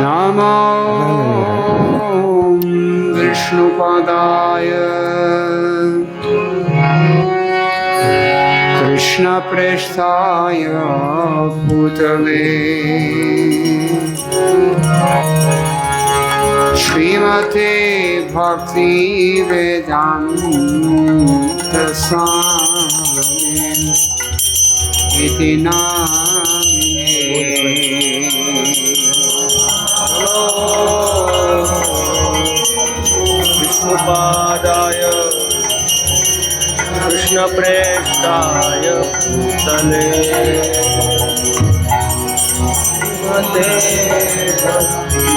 नमो विष्णुपदाय कृष्णप्रेष्ठाय भूतले श्रीमते भक्ति वेदांत स्वामिने इति नामिने। विष्णुपादाय कृष्णप्रेष्ठाय भूतले श्रीमते भक्ति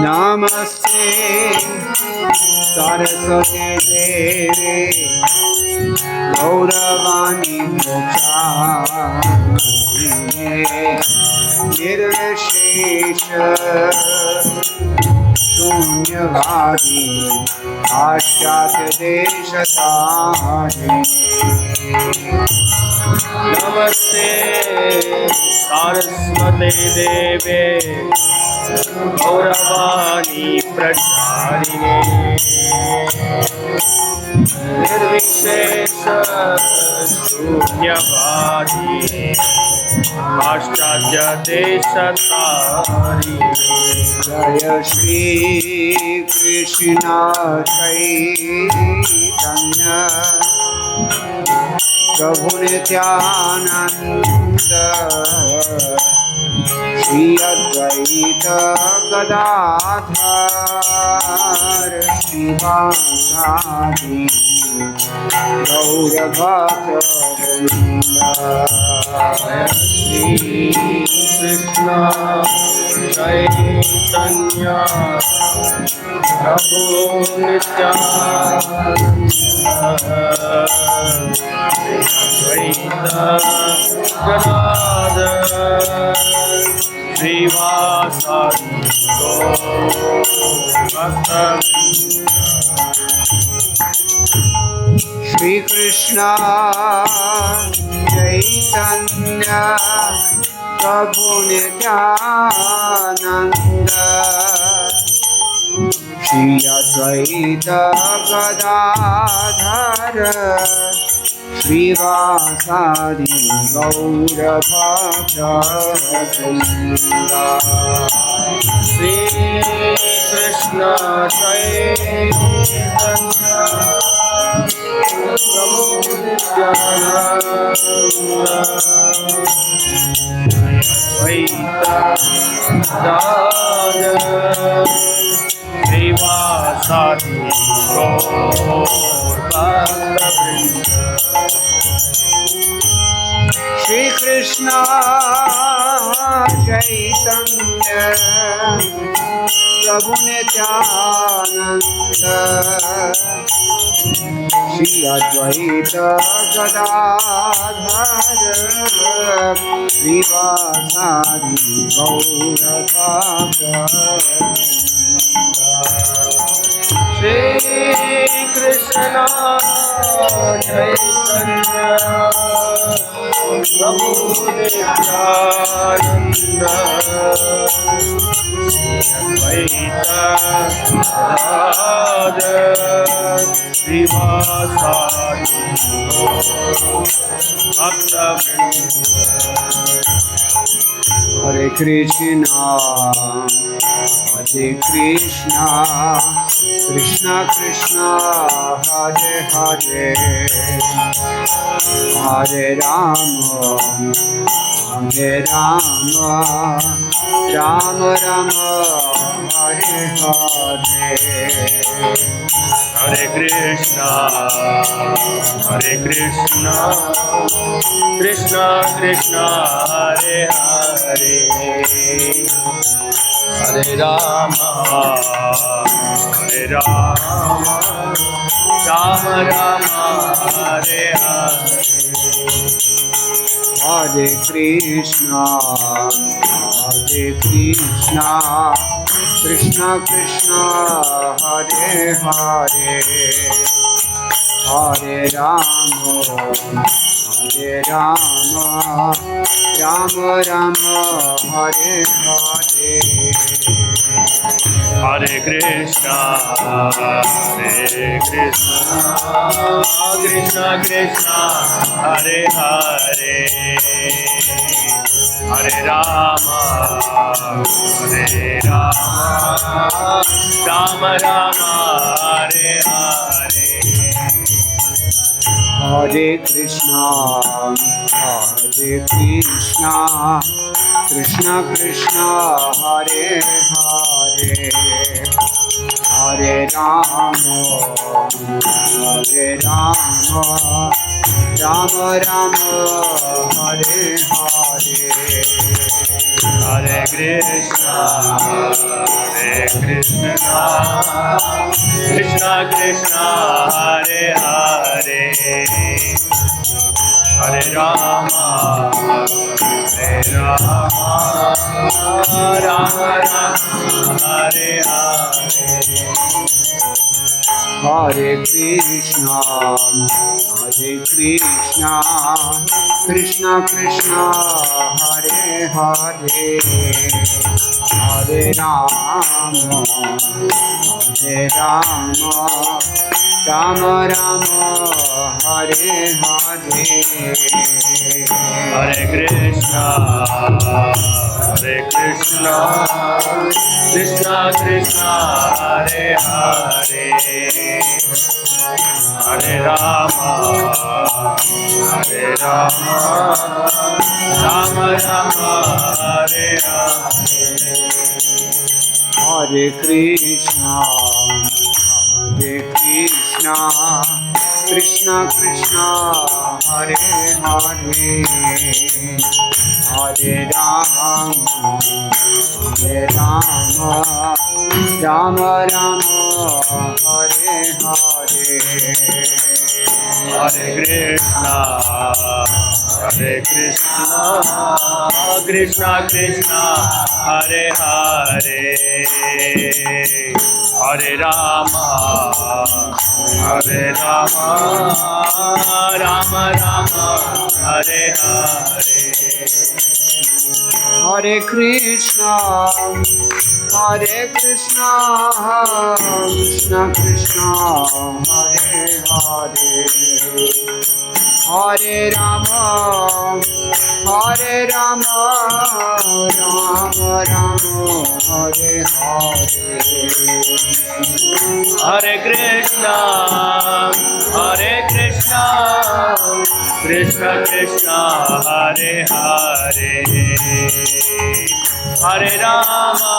नमस्ते सरस्वती देवे गौरवाणी प्रचारिणे निर्विशेष शून्यवादी पाश्चात्य देशतारिणे। नमस्ते सारस्वते देवे गौरवाणी प्रचारिणे निर्विशेष शून्यवादी पाश्चात्य देशतारिणे। जय श्री कृष्ण चैतन्य प्रभु नित्यानंद श्री अद्वैत गदाधर श्रीवासादि गौरभक्तवृंद। श्री कृष्ण चैतन्य प्रभु नित्यानंद अद्वैत गदाधर श्रीवासादि गौरभक्तवृंद। श्री कृष्ण चैतन्य प्रभु नित्यानंद श्री अद्वैत गदाधर श्रीवासादि गौरभक्तवृंद। श्री कृष्ण चैतन्य प्रभु नित्यानंद अद्वैत गदाधर श्रीवासादि गौरभक्तवृंद। श्री कृष्ण चैतन्य प्रभु नित्यानंद श्री अद्वैत गदाधर श्रीवासादि गौरभक्तवृंद। श्री कृष्ण चैतन्य प्रभु नित्यानंद अद्वैत गदाधर श्रीवासादि गौरभक्तवृंद। हरे कृष्णा कृष्ण कृष्ण हरे हरे हरे राम राम राम हरे हरे। हरे Krishna Krishna Krishna Hare Hare Hare Ram Ram Ram Hare Hare. Hare Krishna, Krishna Krishna, Hare Hare Hare Rama Hare Rama Rama Rama Hare Hare Hare Krishna Krishna Krishna Hare Hare Hare Rama Rama Rama Hare Hare Hare Krishna Krishna Krishna Hare Hare Hare Rama Rama Rama Hare Hare Hare Krishna Krishna Krishna Hare Hare Hare Rama Rama Rama Hare Hare Hare Krishna Krishna Krishna Hare Hare Hare Rama Rama Rama Hare Hare Hare Krishna Krishna Krishna Hare Hare Hare Rama Rama Rama Hare Hare Hare Krishna Krishna Krishna Hare Hare Hare Rama Rama Rama Hare Hare Hare Krishna Krishna Krishna Hare Hare Hare Rama Rama Rama Hare Hare Hare Krishna Krishna Krishna Hare Hare Hare Rama Rama Rama Hare Hare Hare Krishna Krishna Krishna Hare Hare Hare Rama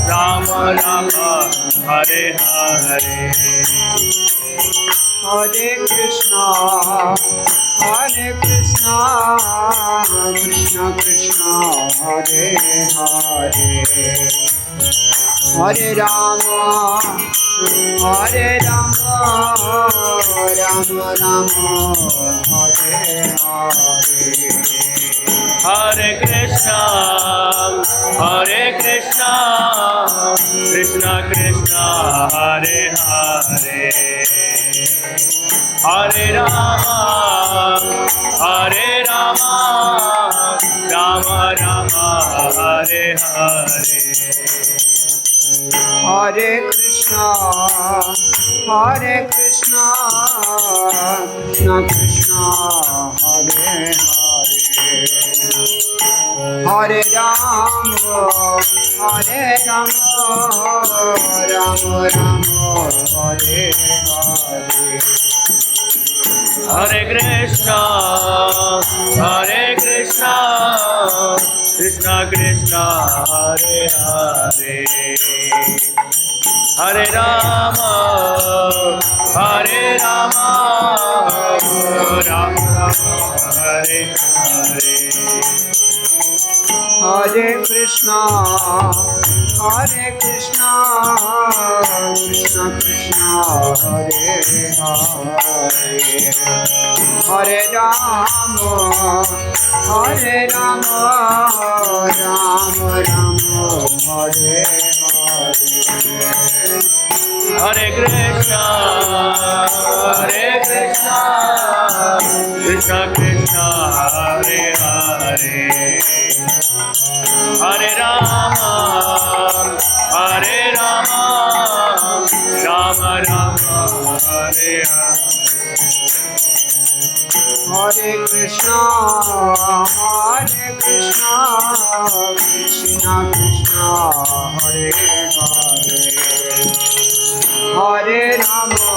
Rama Rama Hare Hare Hare Krishna Krishna Krishna Hare Hare Hare Rama Rama Rama Hare Hare Hare Krishna Krishna Krishna Hare Hare Hare Rama Rama Rama Hare Hare Hare Krishna Krishna Krishna Hare Hare Hare Rama Rama Rama Hare Hare Hare Krishna Krishna Krishna Hare Hare Hare Rama Rama Hare Hare Hare Krishna Krishna Krishna Hare Hare Hare Rama Hare Rama, Rama Rama, Hare Hare. Hare Krishna, Krishna Krishna, Hare Hare, Hare Rama, Rama Rama, Hare Hare. Hare Krishna, Krishna Krishna, Hare Hare. Hare Rama,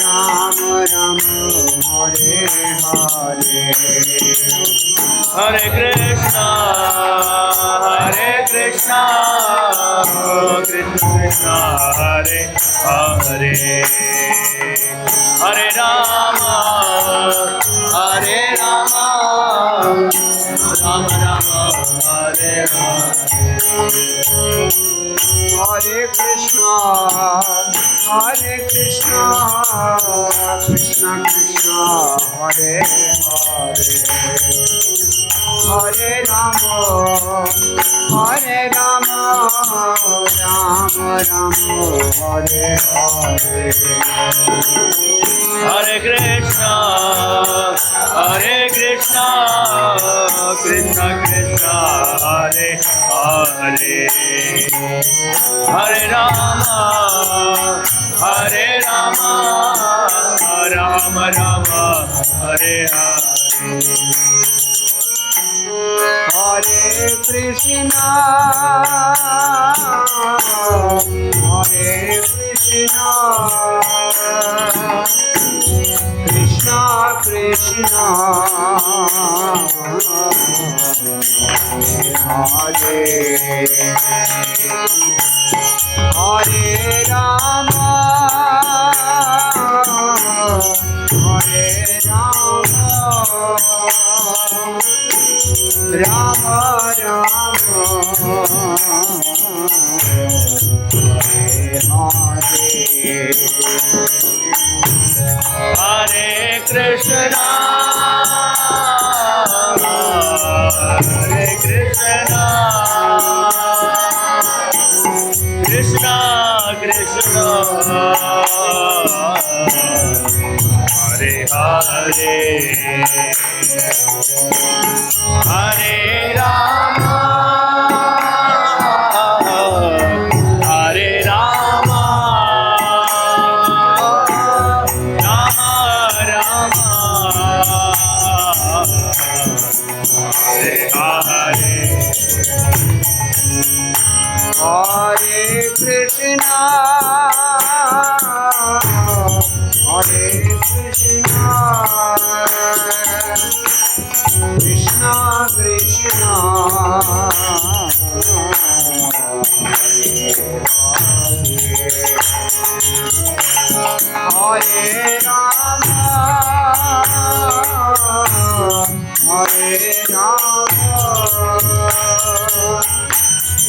Rama Rama, Hare Hare. Hare Krishna, Krishna Krishna, Hare Hare, Hare Rama, Rama Rama, Hare Hare. Hare Krishna, Krishna Krishna, Hare Hare. Hare Rama, Rama Rama, Hare Hare. Hare Krishna, Krishna Krishna, Hare Hare, Hare Rama, Rama Rama, Hare Hare. Hare Krishna, Krishna Krishna, Hare Hare Rama, Rama Rama, Hare Krishna, Krishna Krishna, Hare Hare, Hare Rama, Hare Krishna, Krishna Krishna, Hare Rama,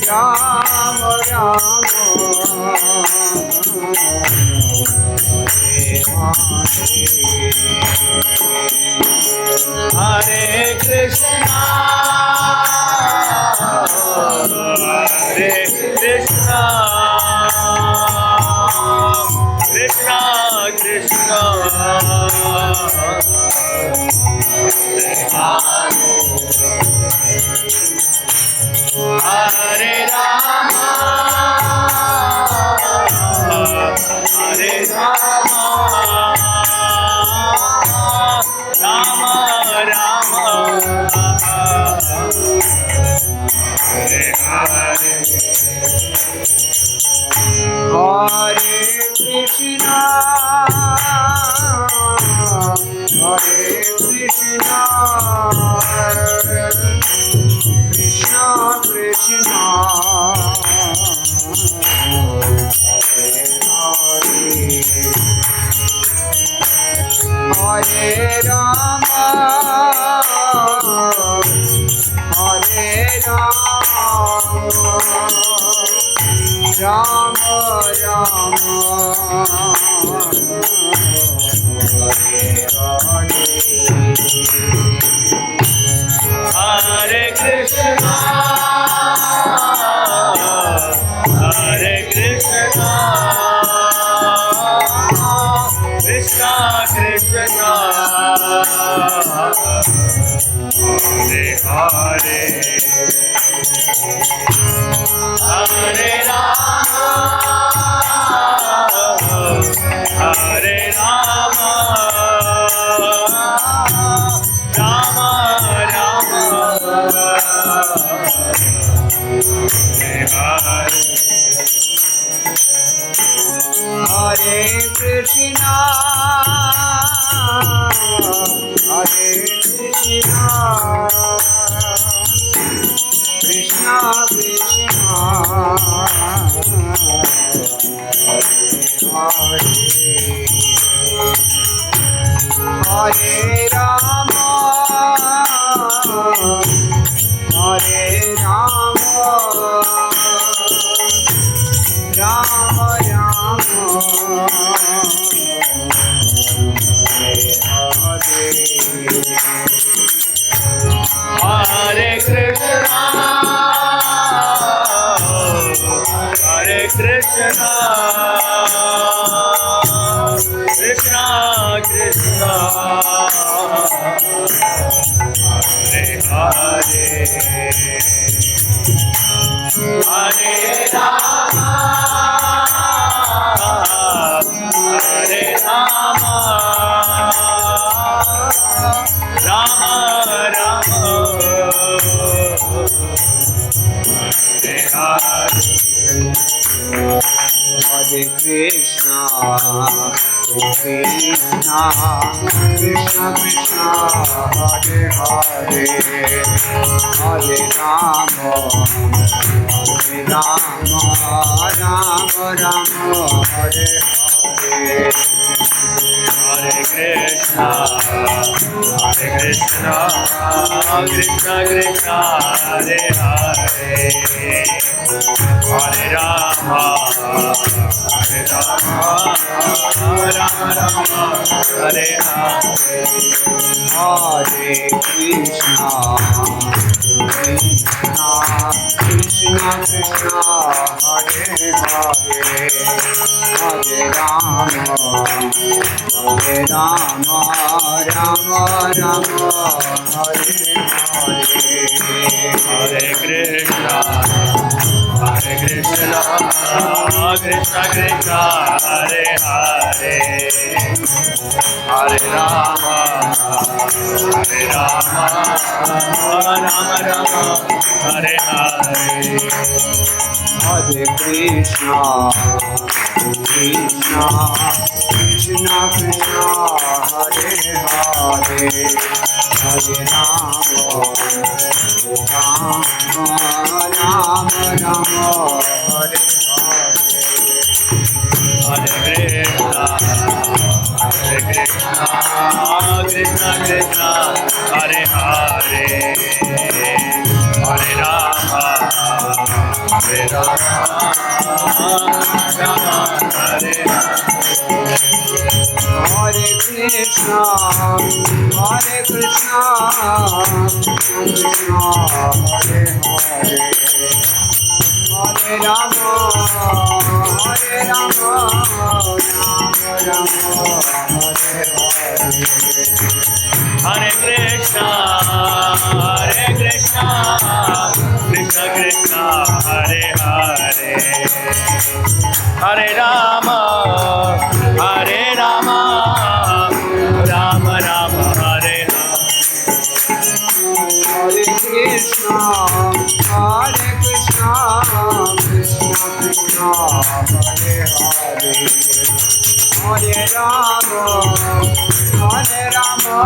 Rama Rama, Hare Krishna, Krishna Krishna, Hare Rama, Rama Rama, Hare Hare. Hare Krishna, Krishna Krishna, Hare Rama, Rama Rama, Hare Hare. Hare Krishna, Hare Krishna, Krishna Krishna, Hare Hare, Hare Rama, Hare Rama, Rama Rama, Hare Krishna, Hare Krishna, Krishna Krishna, Hare Hare, Hare Rama, Hare Rama, Rama Rama, Hare Krishna, Hare Krishna, Krishna Krishna, Hare Hare, Hare Rama, Hare Rama, Rama Rama, Hare Hare. Hare Krishna, Krishna Krishna Krishna, Hare Hare, Hare Rama, Hare Rama, Rama Rama, Hare Hare. Hare Krishna, Krishna Krishna, Hare Hare, Hare Rama, Rama Rama, Hare Hare. Hare Krishna, Krishna Krishna Krishna, Hare Hare, Hare Rama, Hare Rama, Rama Rama, Hare Hare. Hare Krishna, Krishna Krishna, Hare Hare, Hare Rama, Rama Rama, Hare Hare. Hare Krishna, Krishna Krishna Krishna, Hare Hare, Hare Rama, Rama Rama, Hare Hare. Hare Krishna, Krishna Krishna, Hare Hare, Hare Rama, Rama, Hare Hare Krishna, Hare Krishna, Krishna Hare Hare, Hare Rama, Hare Rama, Rama Rama, Hare Hare. Hare Krishna, Krishna Krishna, Hare Hare, Hare Rama, Rama Rama, Hare Hare. Hare Krishna, Hare Krishna, Krishna Krishna, Hare Hare, Hare Rama, Rama Rama,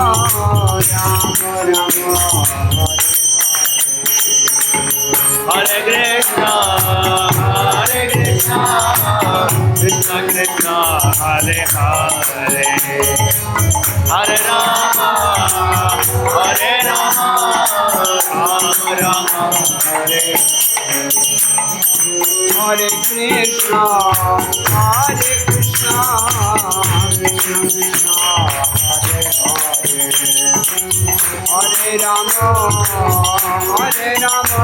Hare Krishna, Krishna Krishna, Hare Hare, Hare Rama, Rama Rama, Hare. Hare Krishna, Krishna Krishna, Hare Hare, Hare Rama, Hare Rama,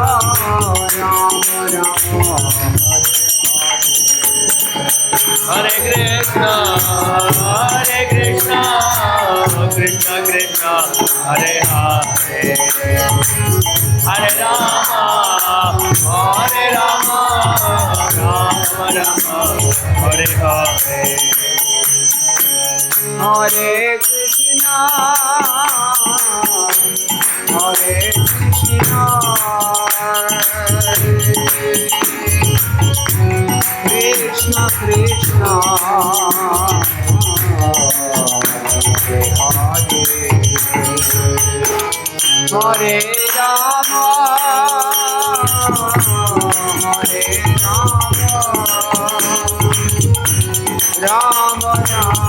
Rama Rama, Hare Krishna, Krishna Krishna, Hare Hare, Hare Rama, Rama Rama, Hare Hare. Hare Krishna, Hare Krishna, Krishna Krishna, Hare Hare, Hare Rama, Hare Rama, Rama Rama,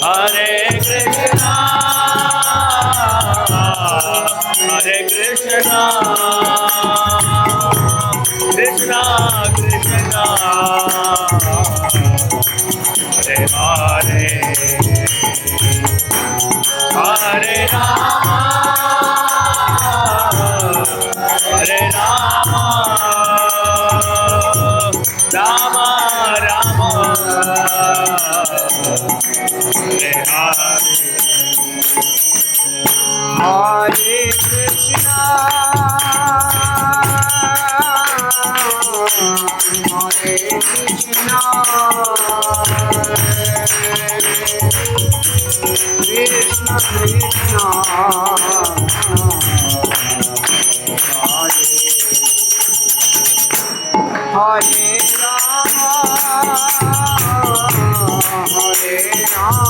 Hare Krishna, Krishna Krishna, Hare Hare, Hare Rama, Rama Rama, Hare Hare. Hare Krishna, Hare Krishna, Krishna Krishna, Hare Rama, Hare Rama,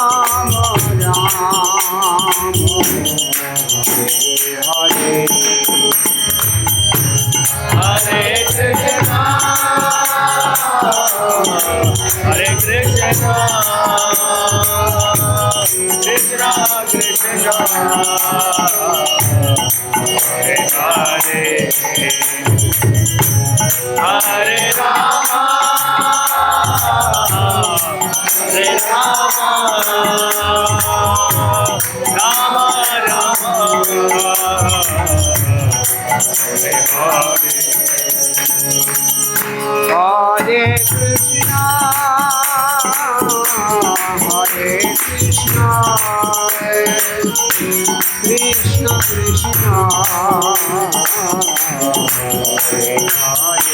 Rama Rama, Hare Hare Krishna, Krishna Krishna, Hare Hare, Hare Rama, Rama Rama, Hare Hare. Hare Krishna, Hare Krishna, Krishna Krishna, Hare Hare,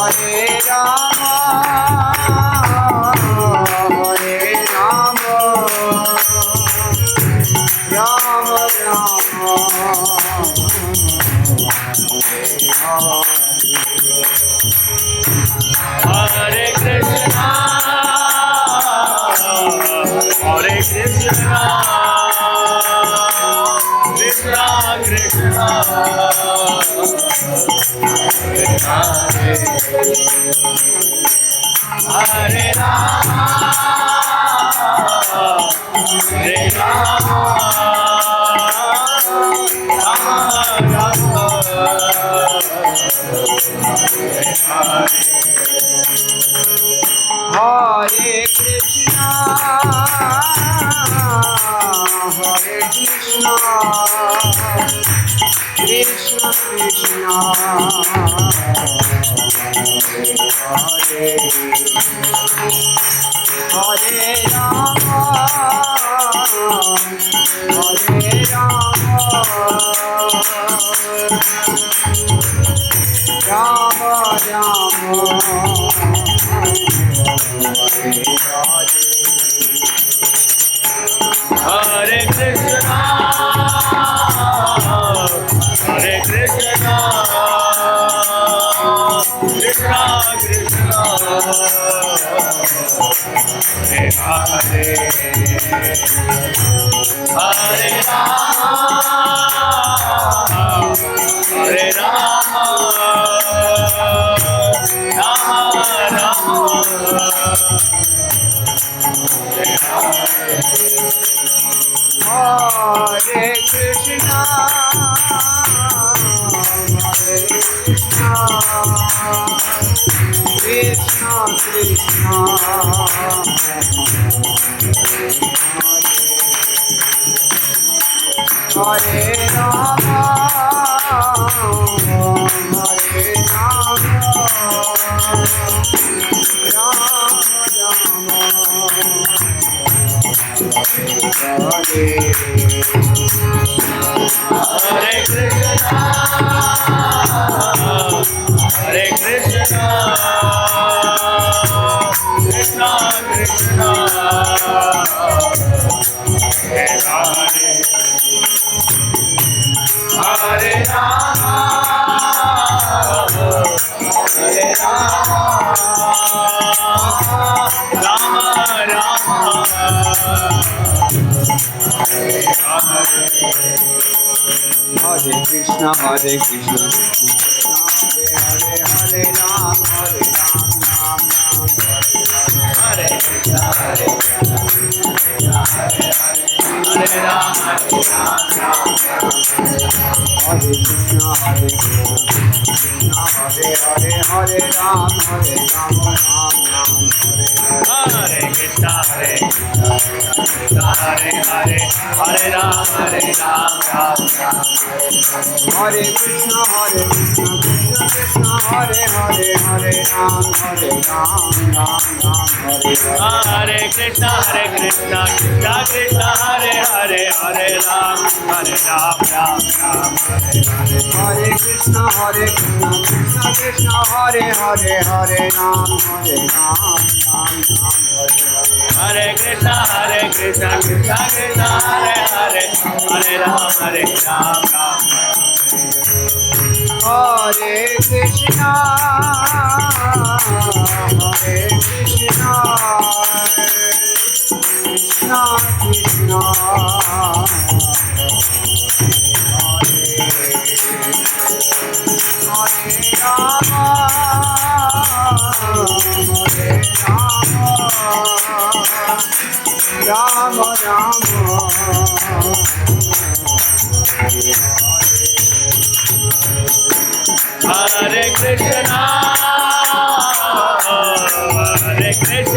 Hare Rama, Hare Rama, Rama Rama, Hare Krishna, Krishna Krishna, Hare Hare, Hare Rama, Rama Rama, Hare Krishna, Hare Krishna, Krishna Krishna, Hare Hare, Hare Rama, Hare Rama, Rama Rama, Hare Krishna, Hare Krishna, Krishna Krishna, Hare Hare, Hare Rama, Hare Rama, Rama Rama, Hare Hare Krishna, Hare Hare Krishna, Krishna Krishna, Hare Hare, Hare Rama, Hare Rama, Rama Rama, Hare Hare. Hare Krishna, Hare Krishna, Hare Hare, Ram, Hare Ram, Ram Ram, Hare Hare. Hare Krishna, Hare Rama, Hare Rama, Hare Krishna, Hare Krishna, Hare Hare, Hare Ram, Hare Ram, Ram Ram, Hare Hare. Hare Krishna, Hare Krishna, Hare Hare, Hare Rama, Hare Rama, Rama Rama. Hare Krishna, Hare Krishna, Krishna Krishna, Hare Hare, Hare Ram, Hare Ram, Ram Ram, Hare Hare. Hare Krishna, Hare Krishna, Krishna Krishna, Hare Hare, Hare Rama, Hare Rama, Rama Rama, Hare Hare. Hare Krishna, Hare Krishna, Krishna Krishna, Hare Hare, Hare Ram, Hare Ram, Ram Ram, Hare Hare. Hare Krishna, Hare Krishna, Krishna Krishna, Hare Hare, Hare Rama, Hare Rama, Rama Rama. Hare Krishna, Hare Krishna, Krishna Krishna,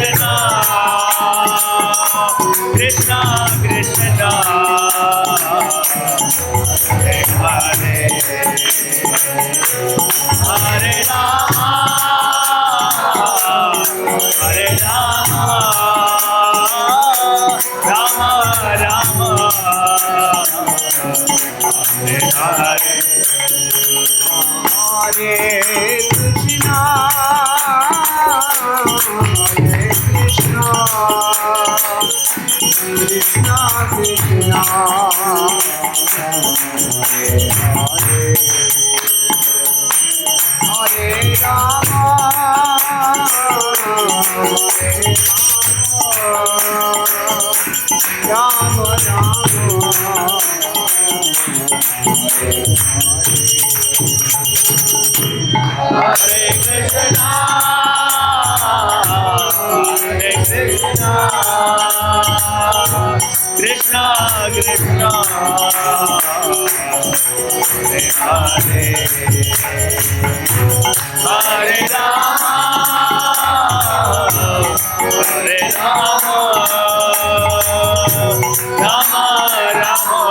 Hare Rama, Hare Rama, Rama Rama, Hare Krishna, Hare Krishna, Krishna Krishna, Hare Hare, Hare Rama, Hare Rama, Rama Rama, Hare Hare. Hare Krishna, Hare Krishna, Krishna Krishna, Hare Hare, Hare Rama, Hare Rama, Rama Rama, Hare Hare Krishna, Hare Krishna, Krishna Krishna, Hare Hare, Hare Rama, Hare Rama, Rama Rama,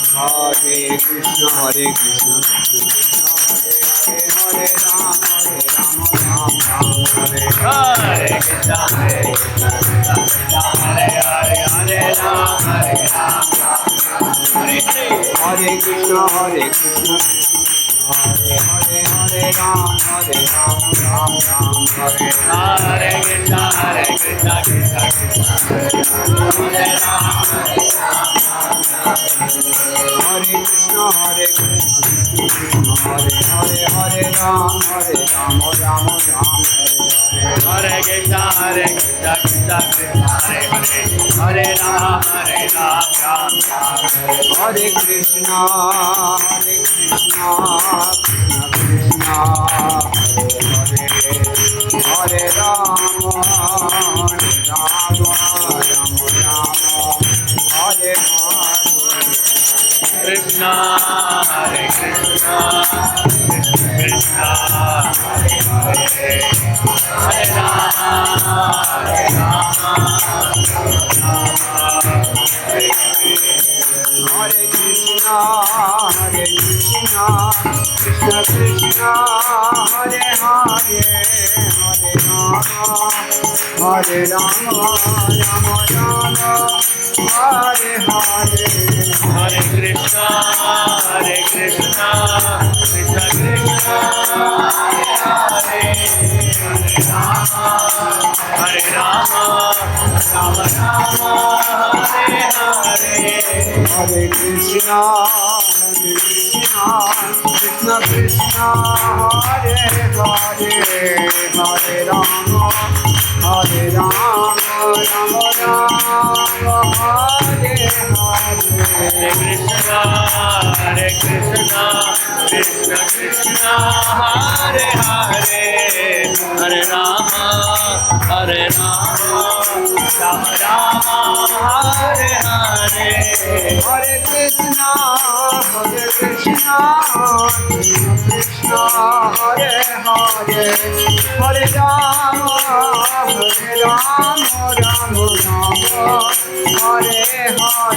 Hare Hare Krishna, Hare Krishna, Krishna Hare Hare, Hare Ram, Hare Ram, Ram Ram, Hare Hare. Hare Krishna, Hare Krishna, Krishna Hare Hare, Hare Rama, Hare Rama, Hare Hare. Hare Krishna, Hare Krishna, Hare Hare, Hare Ram, Hare Ram, Ram Ram, Hare Hare. Hare Krishna, Hare Krishna, Krishna Krishna, Hare Hare, Hare Rama, Hare Rama, Hare Krishna, Hare Krishna, Hare Hare, Hare Ram, Hare Ram, Ram Ram, Hare Hare. Hare Krishna, Hare Krishna, Krishna Krishna, Hare Hare, Hare Rama, Hare Rama, Rama Rama, Hare Krishna, Hare Krishna, Krishna Krishna, Hare Hare, Hare Ram, Hare Ram, Ram Ram, Hare Hare. Krishna, Hare Krishna, Krishna Krishna, Krishna Hare Hare Hare Rama Hare Rama Rama Rama Hare Hare Hare Krishna Krishna Krishna Hare Hare Hare Rama Rama Rama Hare Hare Hare Krishna Krishna Krishna Hare Hare Hare Rama Rama Rama Hare Hare Krishna Krishna Krishna Hare Hare Hare Rama Rama Rama Hare Hare Hare Krishna Krishna Hare Hare Hare Rama Rama Rama Hare Hare Hare Krishna Krishna Krishna Hare Hare Hare Rama Rama Rama Hare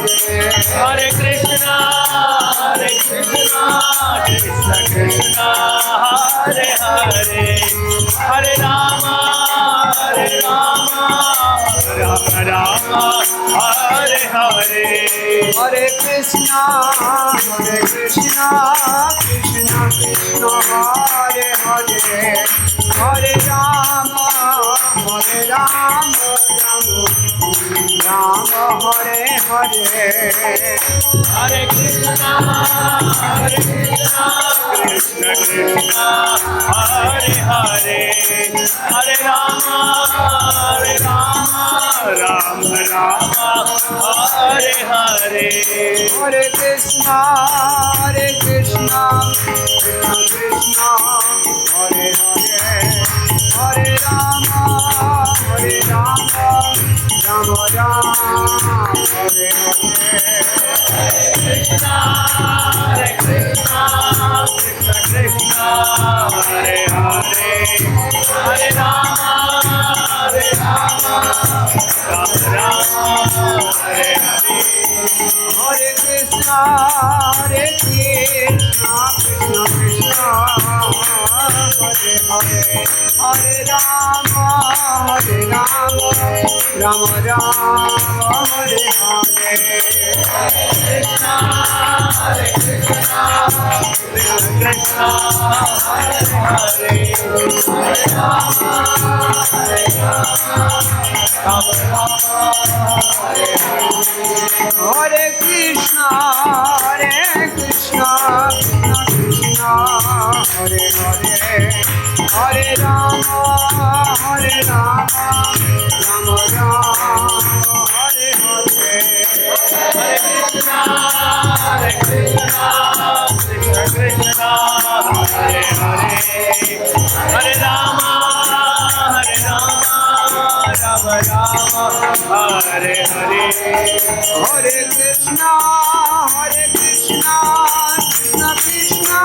Hare Hare Krishna Krishna Krishna Hare Hare Hare Rama Rama Hare Hare Hare Krishna Krishna Krishna Hare Hare Hare Rama Rama Hare Hare Hare Krishna Krishna Krishna Hare Hare Hare Rama Rama Hare Hare Krishna Krishna Krishna Hare Hare Hare Rama Rama Hare Hare Hare Krishna Krishna Krishna Hare Hare Hare Rama Rama Hare Hare Krishna Krishna Krishna Hare Hare Hare Rama Hare Krishna Krishna Krishna Hare Hare Hare Rama Rama Hare Hare Hare Krishna Krishna Hare Hare Hare Rama Rama Hare Hare Hare Krishna Krishna Krishna Hare Hare Hare Rama Rama Hare Hare Hare Krishna Krishna Krishna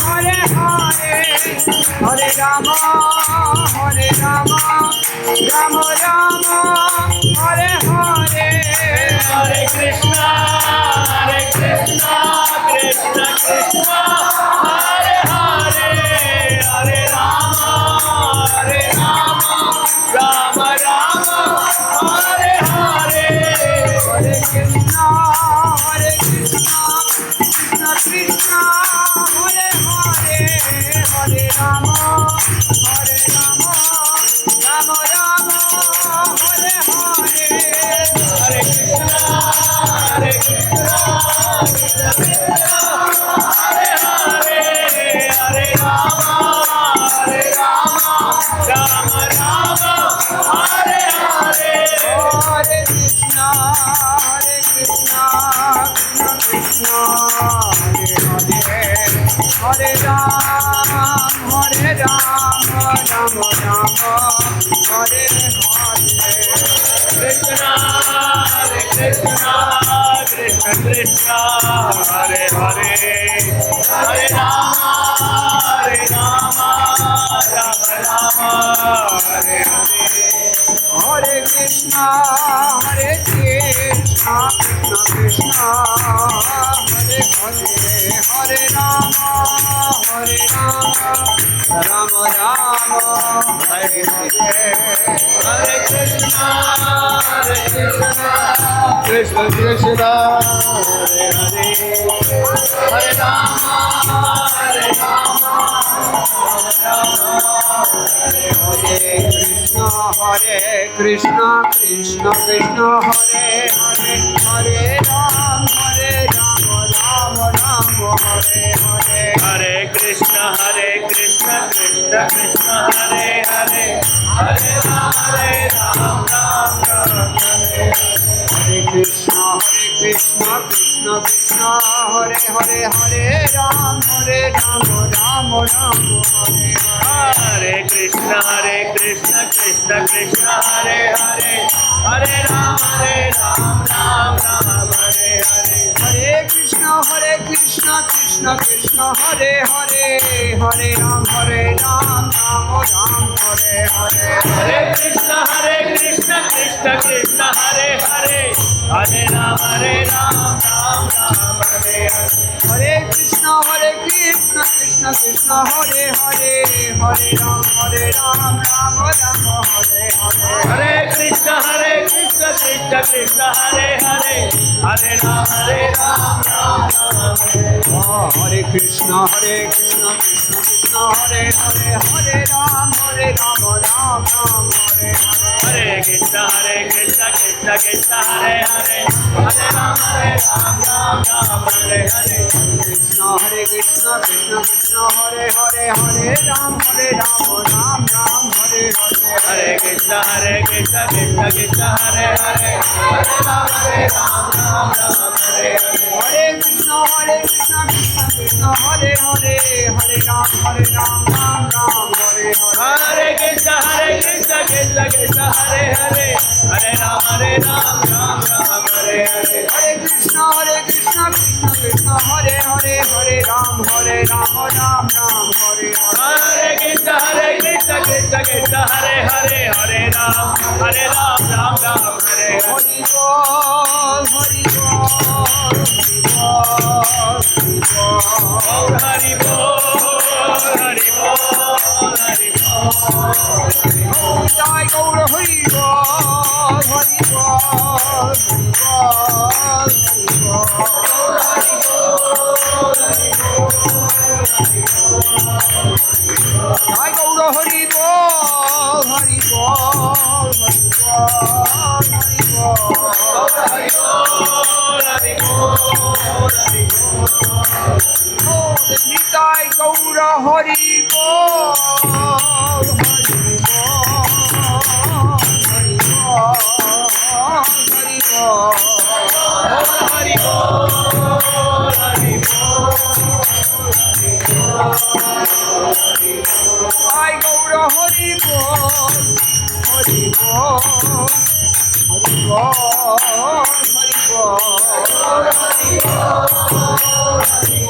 Hare Hare Hare Rama Rama Hare Hare Hare Krishna Krishna Krishna Hare Hare Hare Rama Rama Hare Hare Hare Krishna Krishna Hare Hare Hare Rama Rama Hare Hare Hare Krishna Krishna Krishna Hare Hare Hare Rama Rama Hare Hare Krishna Krishna Krishna Hare Hare Hare Rama Ram Ram Hare Hare Hare Krishna, Krishna Krishna Hare Hare, Hare Rama, Hare Rama, Hare Krishna Krishna Krishna Hare Hare Hare Ram Ram Ram Hare Hare Hare Krishna, Krishna Krishna, Hare Hare, Hare Ram, Ram Ram, Hare Hare Krishna Krishna Krishna Hare Hare Hare Ram Ram Ram Hare Hare Hare Krishna, Krishna Krishna, Hare Hare, Hare Ram, Ram Ram, Hare Hare. Hare Krishna Krishna Krishna Hare Hare Hare Ram Ram Hare Hare Hare Krishna, Krishna Krishna, Hare Hare, Hare Ram, Ram Ram, Hare Hare. Hare Krishna Krishna Krishna Hare Hare Hare Ram Ram Hare Hare Hare Krishna, Krishna Krishna, Hare Hare, Hare Ram, Ram Ram, Hare Hare. Hare Krishna Krishna Krishna Hare Hare Hare Ram Ram Hare Hare Hare Krishna, Krishna Krishna, Hare Hare, Hare Ram, Ram Hare Hare. Krishna Krishna Krishna Hare Hare Hare Ram Ram Hare Hare Hare Krishna, Krishna Krishna, Hare Hare, Hare Ram, Ram Hare Hare. Hare Krishna Krishna Krishna Hare Hare Hare Ram Ram Hare Hare Hare Krishna, Krishna Krishna, Hare Hare, Hare Ram, Ram Hare Hare. Hare Krishna Krishna Krishna Hare Hare Hare Ram Ram Hare Hare Hare Krishna, Krishna Krishna, Hare Hare, Hare Ram, Ram Hare Hare. Hari Bol Hari Bol Hari Bol Hari Bol Hari Bol, Hari Bol, Hari Bol. Jai Gaur Hari Bol Hari Bol Hari Bol Jai Gaur Hari Bol Hari Bol Hari Bol Nitai Gaura Hari Bol Hari Bol Hari Bol Nitai Gaura Hari Bol Hari Bol Hari Bol Hari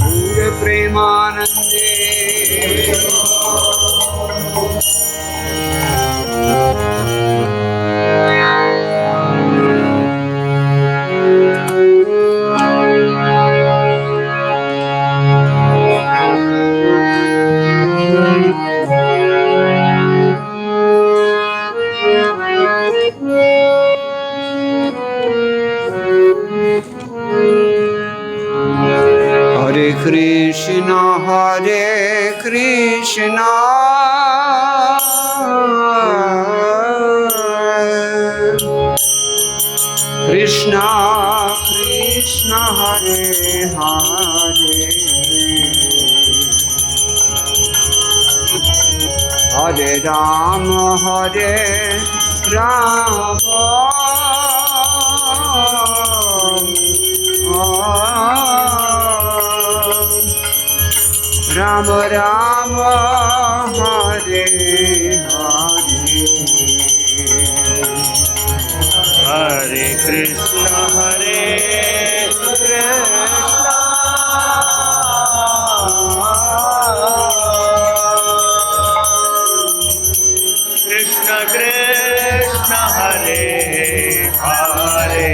Pure Premanande Hare Krishna Krishna Krishna Hare Hare Hare Ram Ram Ram Hare Hare Hare Krishna, Krishna Krishna, Hare Hare.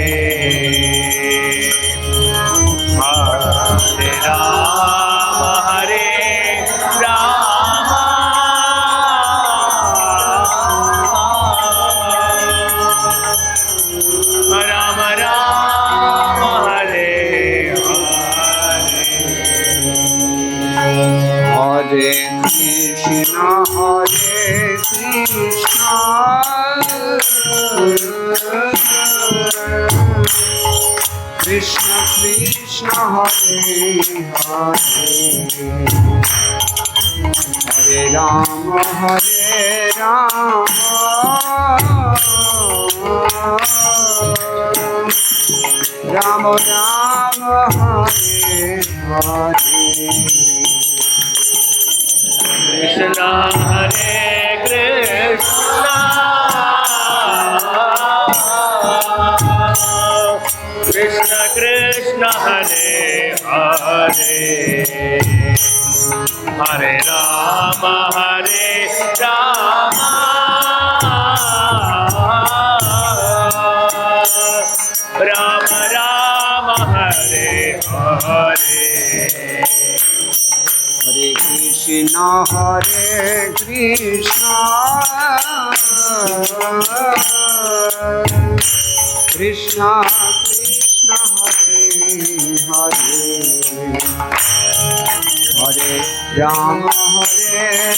Krishna Hare Hare Hare Rama Rama Rama Hare Hare Krishna Hare Krishna Krishna Krishna Hare Hare Hare Rama Rama Rama Hare Hare Hare Krishna Krishna Krishna Hare Hare Hare Rama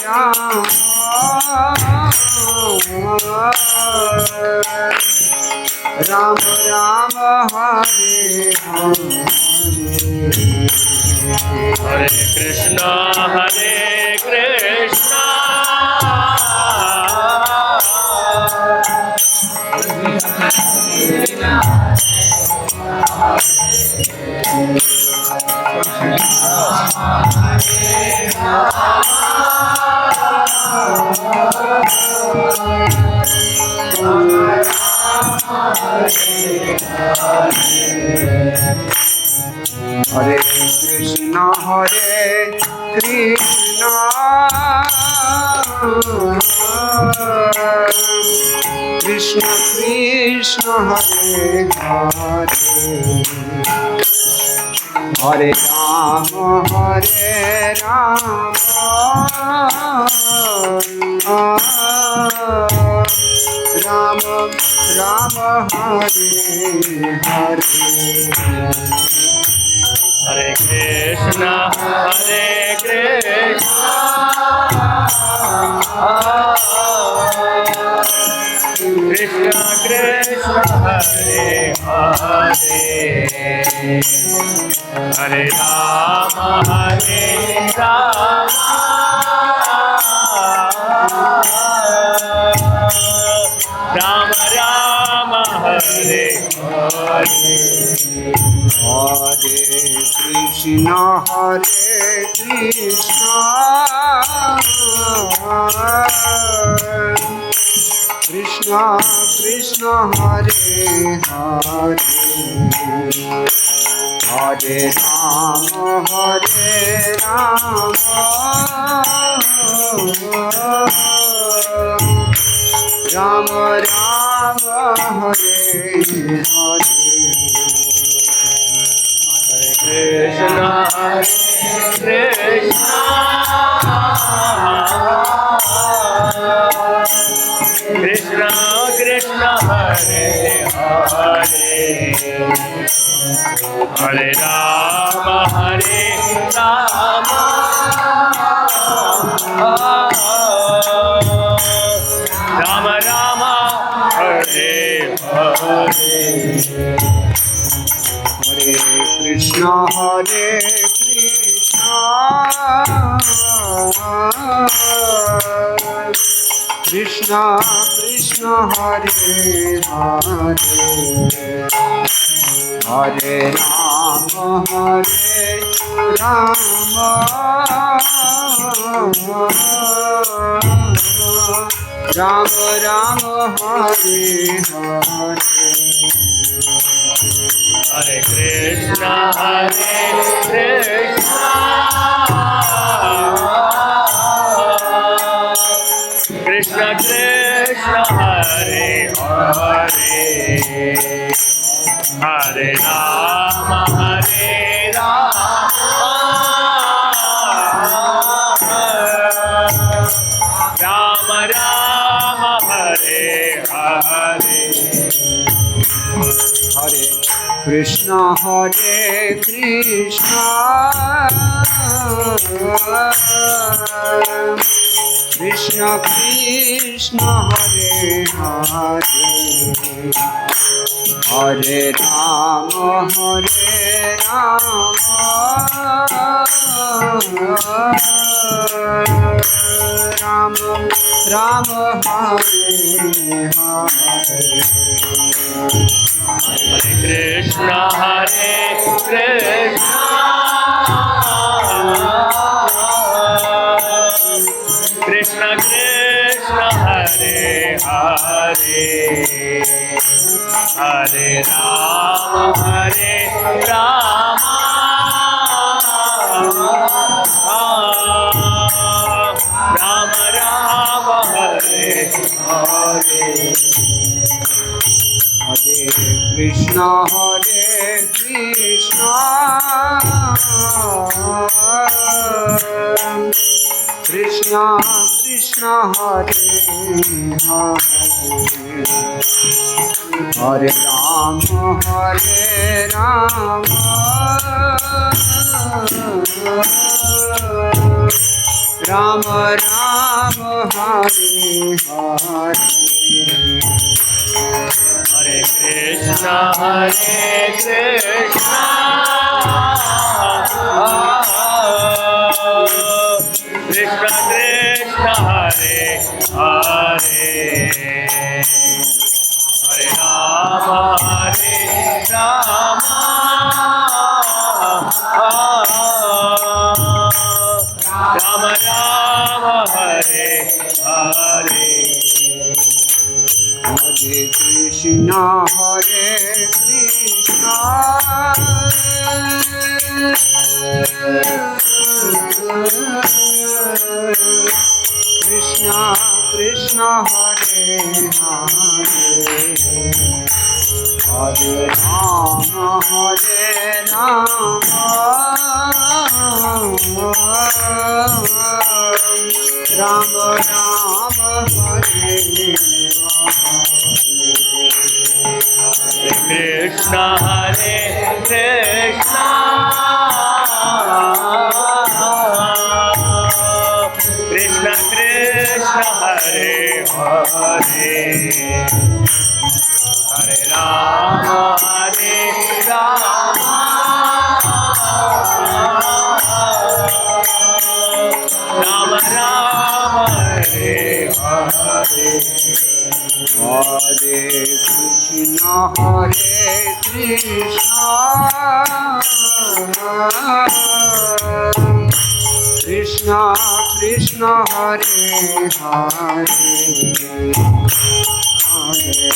Rama Rama Hare Hare Hare Krishna Hare Krishna Krishna Krishna Hare Hare Hare Rama Rama Rama Hare Hare Hare Krishna Krishna Krishna Hare Hare Hare Rama Rama Rama Hare Hare Hare Krishna Krishna Krishna Hare Hare Hare Rama Rama Rama Hare Hare Krishna Krishna Krishna Hare Hare Hare Rama Rama Rama Hare Hare Hare Krishna Krishna Krishna Hare Hare Hare Rama Rama Rama Hare Hare Hare Krishna Krishna Krishna Hare Hare Hare Rama Rama Rama Hare Hare Hare Krishna Krishna Krishna Hare Hare Hare Rama Rama Rama Hare Hare Hare Krishna Krishna Krishna Hare Hare Hare Rama Rama Rama Hare Hare Hare Krishna Krishna Krishna Hare Hare Hare Rama Rama Hare Hare Hare Krishna Krishna Krishna Hare Hare Hare Rama Rama Rama Hare Hare Hare Krishna Krishna Krishna Hare Hare Hare Rama Rama Rama Hare Krishna Krishna Krishna Hare Hare Hare Rama Rama Rama Hare Hare Hare Krishna Krishna Krishna Hare Hare Hare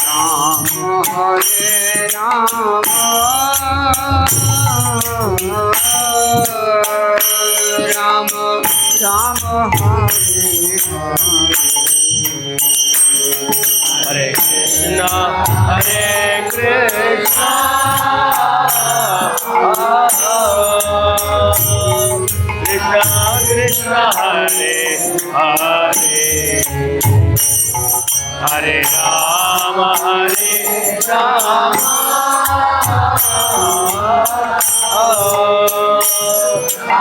Rama Rama Rama Hare Hare Hare Krishna Krishna Krishna Hare Hare Hare Rama Rama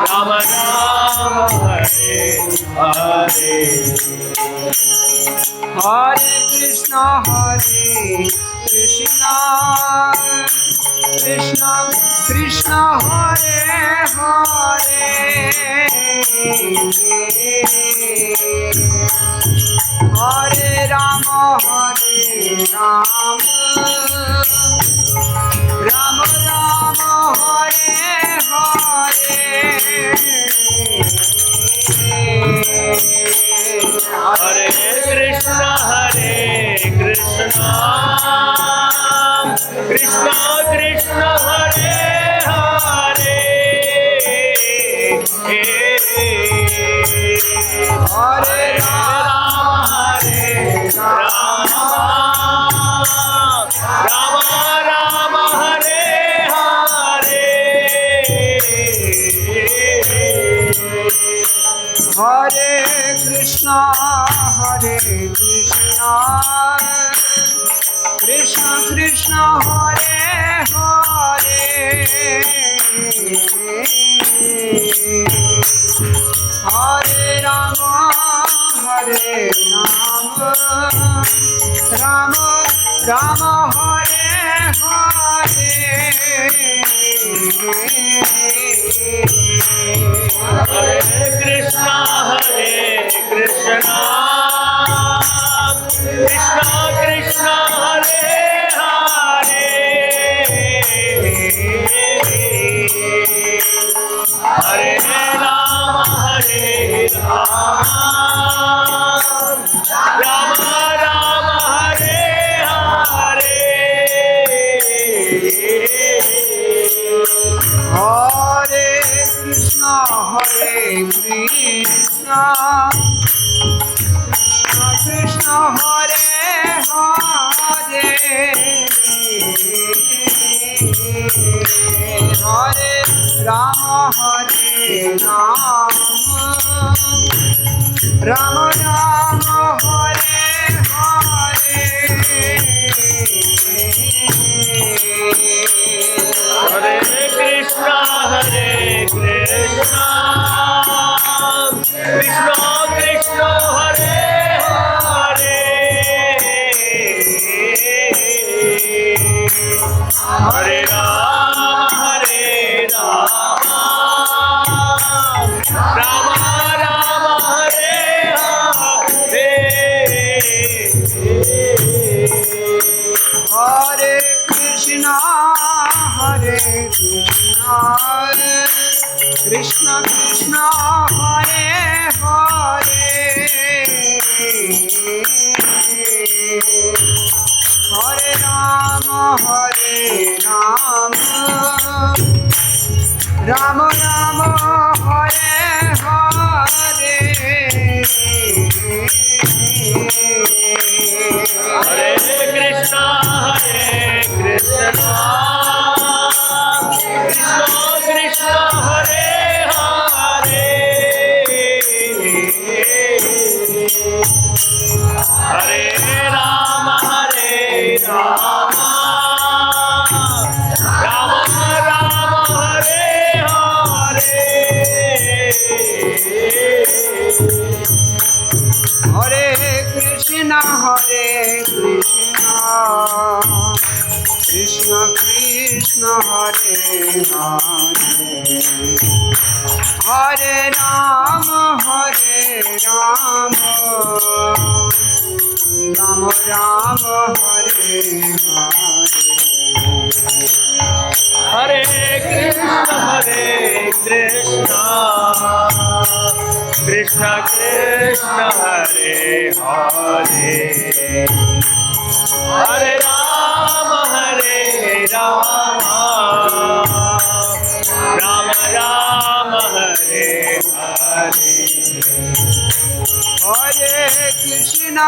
Rama Hare Hare Hare Krishna Krishna Krishna Hare Hare Hare Rama Rama Rama Hare Hare Hare Krishna Krishna Krishna Hare Hare Hare Rama Rama Rama Hare Hare Hare Krishna Krishna Krishna Hare Hare Hare Rama Hare Ram, Ram Ram Hare Hare. Hare Krishna, Krishna Krishna, Hare Hare, Hare Rama, Rama Rama, Hare Hare. Hare Krishna, Krishna Krishna, Hare Hare, Hare Rama, Rama Rama, Hare Hare. Hare Krishna, Krishna Krishna, Hare Hare, Hare Rama, Rama Rama, Hare Hare. Hare Krishna, Krishna Krishna, Hare Hare, Hare Rama, Rama Rama, Hare Hare. Hare Krishna, Krishna Krishna, Hare Hare, Hare Rama, Rama Rama, Hare Hare. Hare Krishna, Krishna Krishna, Hare Hare, Hare Rama, Rama Rama, Hare Hare. Hare Krishna,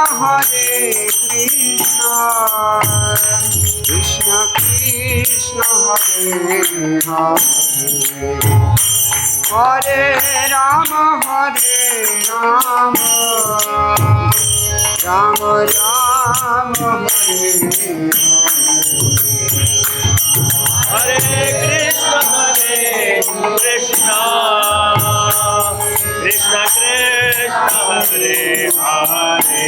Krishna Krishna, Hare Hare, Hare Rama, Rama Rama, Hare Hare. Hare Krishna, Krishna Krishna, Hare Hare,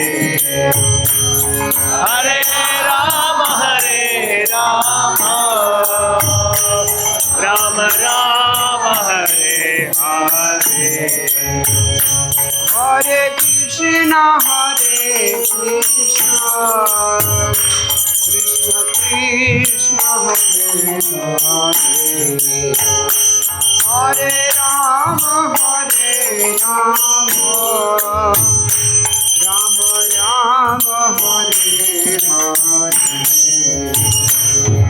Hare Rama, Rama Rama, Hare Hare. Hare Krishna, Krishna Krishna Krishna, Hare Hare, Hare Rama, Rama Rama, Hare Hare. Hare Krishna, Krishna Krishna, Hare Hare, Hare Rama, Rama Rama, Hare Hare.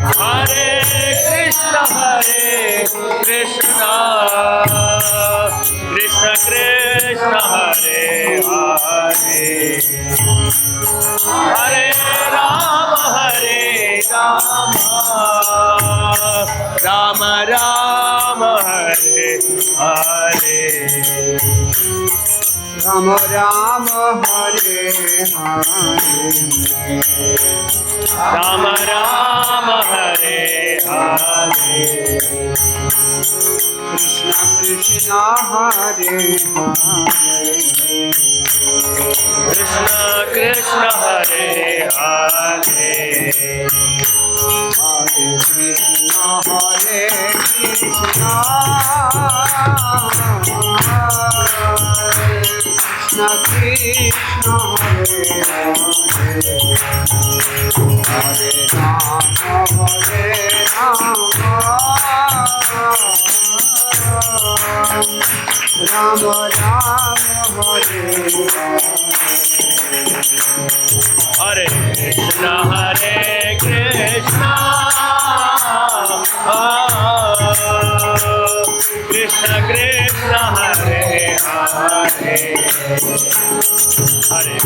Hare Krishna, Krishna Krishna Krishna, Hare Hare, Hare Rama, Rama Rama, Hare Hare. Rama Rama, Hare Hare, Rama Rama, Hare Hare. Krishna Krishna Hare Hare Krishna Krishna Hare Hare Hare Krishna Hare Krishna Krishna Krishna Hare Hare Hare Rama Hare Rama Rama Rama Hare Hare Krishna Hare Krishna Krishna Krishna Hare Hare Hare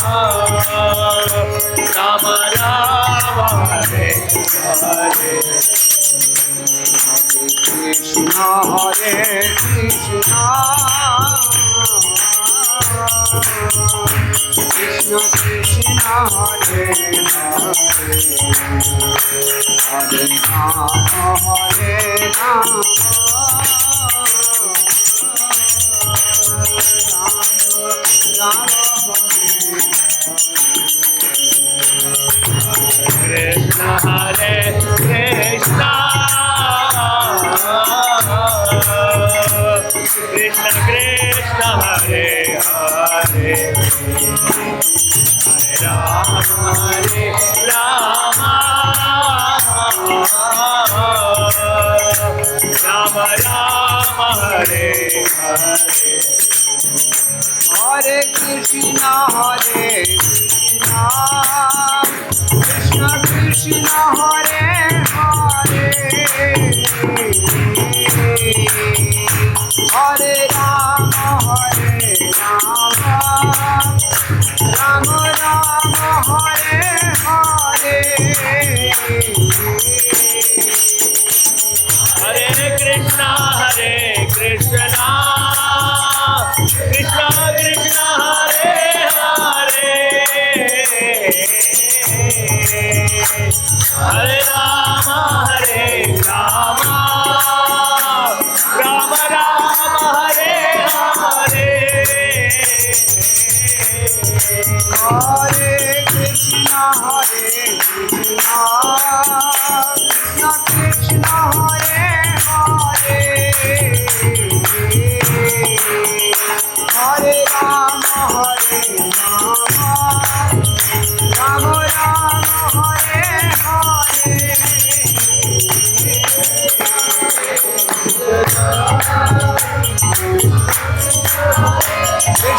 Rama Rama Rama Hare Hare Krishna Hare Krishna Krishna Krishna Hare Hare Hare Rama Hare Rama Rama Krishna Hare Krishna Krishna Krishna Hare Hare Hare Rama Rama Rama Hare Hare Hare Krishna Hare Krishna Krishna Krishna Hare Hare Hare Rama Hare Rama Rama Rama Hare Hare Hare Krishna Krishna Krishna Hare Hare Hare Rama Rama Rama Hare Hare Hare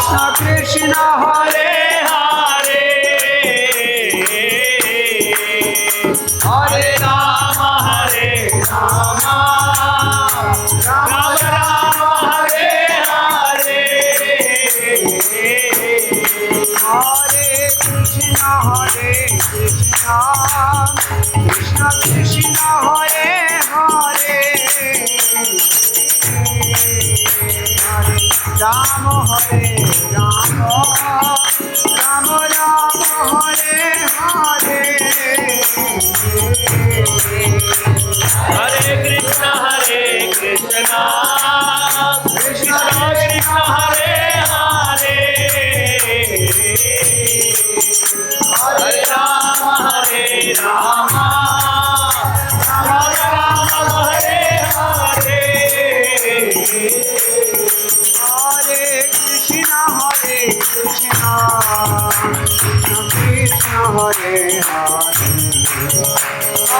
Krishna Krishna Krishna Hare Hare Hare Rama Rama Rama Hare Hare Krishna Krishna Hare Hare Hare Rama Rama Rama Rama Hare Hare Hare Krishna Krishna Krishna Hare Hare Hare Rama Rama Rama Rama Hare Hare Hare Krishna Krishna Krishna Hare Hare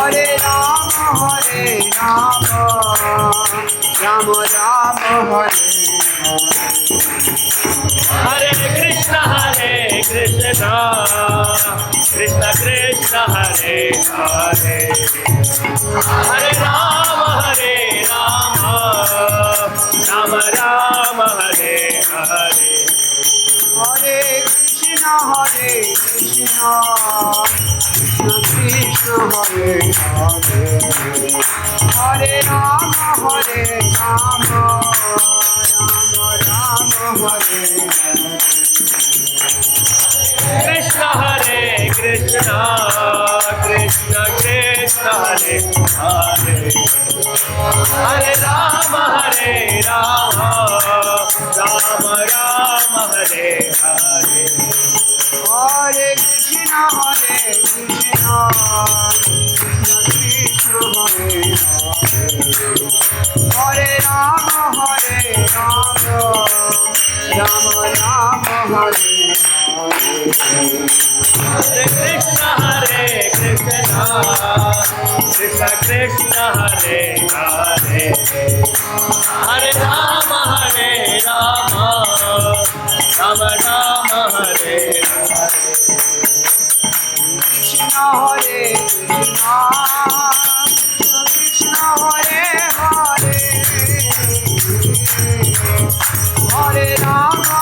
Hare Rama Rama Rama Rama Hare Hare Hare Krishna Krishna Krishna Hare Hare Hare Rama Rama Rama Hare Hare Krishna Krishna Krishna Hare Hare Hare Rama Rama Rama Hare Hare Hare Krishna Krishna Krishna Hare Hare Hare Rama Rama Rama Hare Krishna Krishna Krishna Krishna Hare Hare Hare Rama Rama Rama Hare Hare Hare Krishna Krishna Krishna Hare Rama Rama Rama Hare Hare Hare Krishna Krishna Krishna Hare Hare Hare Rama Rama Rama Hare Hare Krishna Hare Krishna Krishna Hare Hare Hare Rama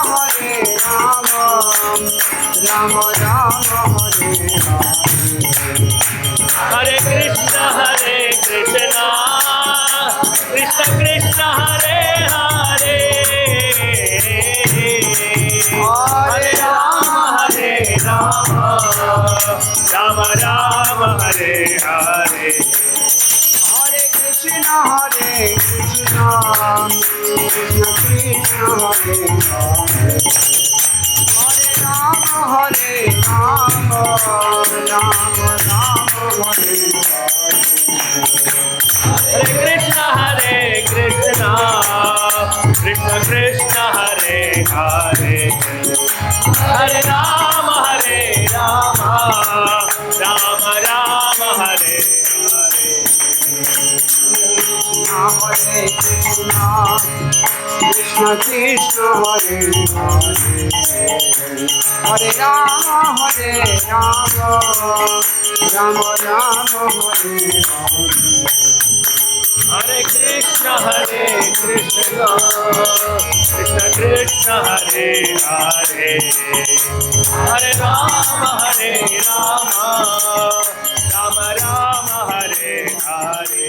Rama Rama Hare Hare Hare Krishna Krishna Krishna Hare Hare Hare Rama Rama Rama Hare Hare Hare Krishna Krishna Krishna Hare Hare Hare Rama Rama Rama Hare Hare Hare Krishna Krishna Krishna Hare Hare Hare Rama Rama Rama Hare Hare Hare Krishna Krishna Krishna Hare Hare Hare Rama Rama Rama Hare Hare Hare Krishna Krishna Krishna Hare Hare Hare Rama Rama Rama Hare Hare